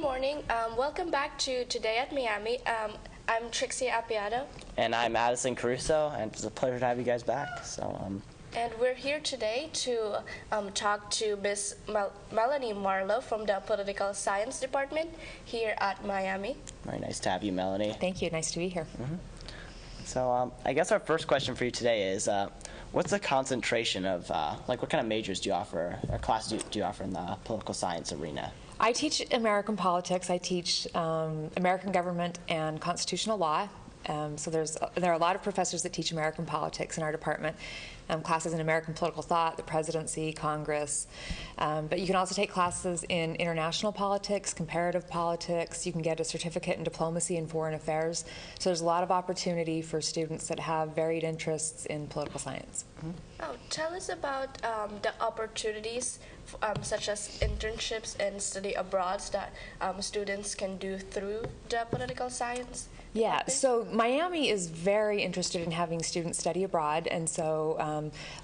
morning. Welcome back to Today at Miami. I'm Trixie Appiato. And I'm Addison Caruso, and it's a pleasure to have you guys back. And we're here today to talk to Miss Melanie Marlowe from the Political Science Department here at Miami. Very nice to have you, Melanie. Thank you. Nice to be here. So I guess our first question for you today is, what's the concentration of, what kind of majors do you offer, or classes do you offer in the political science arena? I teach American politics. I teach American government and constitutional law. So there are a lot of professors that teach American politics in our department. Classes in American political thought, the presidency, Congress. But you can also take classes in international politics, comparative politics. You can get a certificate in diplomacy and foreign affairs. So there's a lot of opportunity for students that have varied interests in political science. Oh, tell us about the opportunities such as internships and study abroad that students can do through the political science. Yeah, so Miami is very interested in having students study abroad, and so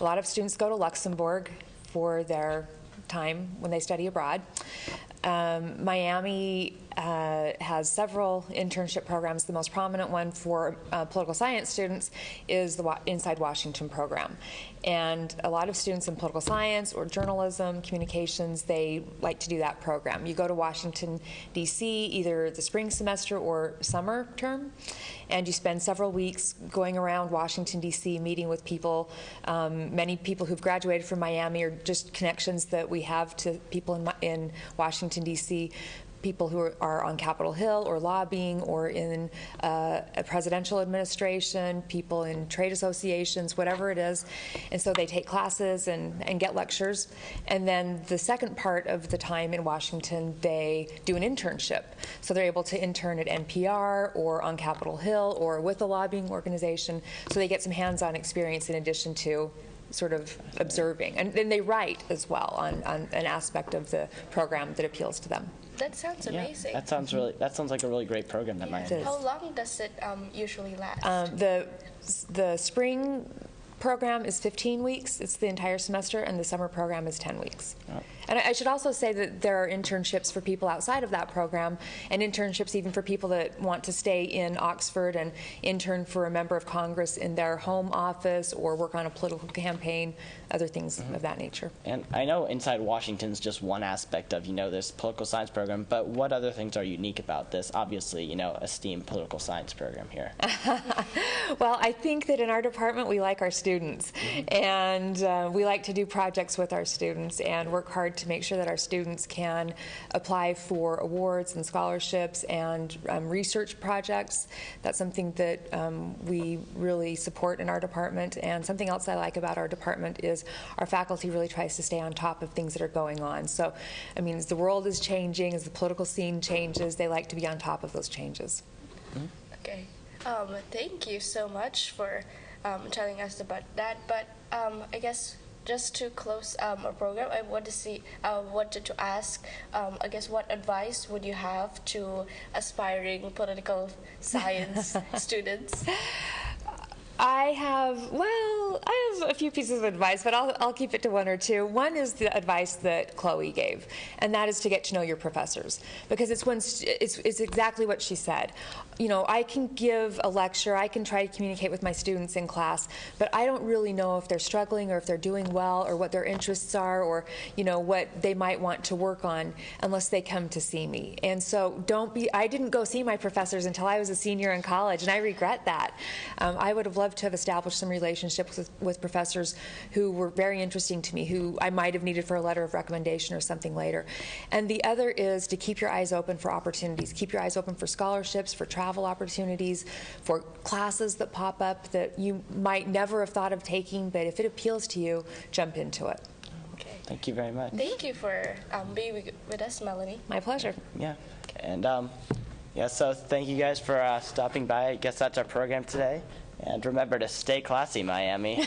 a lot of students go to Luxembourg for their time when they study abroad. Miami has several internship programs. The most prominent one for political science students is the Inside Washington program. And a lot of students in political science or journalism, communications, they like to do that program. You go to Washington, D.C., either the spring semester or summer term, and you spend several weeks going around Washington, D.C., meeting with people, many people who've graduated from Miami, or just connections that we have to people in Washington, D.C., people who are on Capitol Hill or lobbying or in a presidential administration, people in trade associations, whatever it is. And so they take classes and get lectures. And then the second part of the time in Washington, they do an internship. So they're able to intern at NPR or on Capitol Hill or with a lobbying organization. So they get some hands-on experience in addition to sort of observing. And then they write as well on an aspect of the program that appeals to them. That sounds amazing. That sounds like a really great program that might. How long does it usually last? The spring program is 15 weeks. It's the entire semester, and the summer program is 10 weeks. Oh. And I should also say that there are internships for people outside of that program, and internships even for people that want to stay in Oxford and intern for a member of Congress in their home office or work on a political campaign, other things of that nature. And I know Inside Washington's just one aspect of, this political science program, but what other things are unique about this, obviously, esteemed political science program here? Well, I think that in our department we like our students, and we like to do projects with our students and work hard to make sure that our students can apply for awards and scholarships and research projects. That's something that we really support in our department. And something else I like about our department is our faculty really tries to stay on top of things that are going on. So, as the world is changing, as the political scene changes, they like to be on top of those changes. Okay. Thank you so much for telling us about that. But I guess just to close our program, I wanted to ask, I guess, what advice would you have to aspiring political science students? I have a few pieces of advice, but I'll keep it to one or two. One is the advice that Chloe gave, and that is to get to know your professors, because it's exactly what she said. I can give a lecture, I can try to communicate with my students in class, but I don't really know if they're struggling or if they're doing well or what their interests are or, what they might want to work on unless they come to see me. And so I didn't go see my professors until I was a senior in college, and I regret that. I would have loved to have established some relationships with professors who were very interesting to me, who I might have needed for a letter of recommendation or something later. And the other is to keep your eyes open for opportunities. Keep your eyes open for scholarships, for travel opportunities, for classes that pop up that you might never have thought of taking, but if it appeals to you, jump into it. Okay. Thank you very much. Thank you for being with us, Melanie. My pleasure. Yeah. And so thank you guys for stopping by. I guess that's our program today. And remember to stay classy, Miami.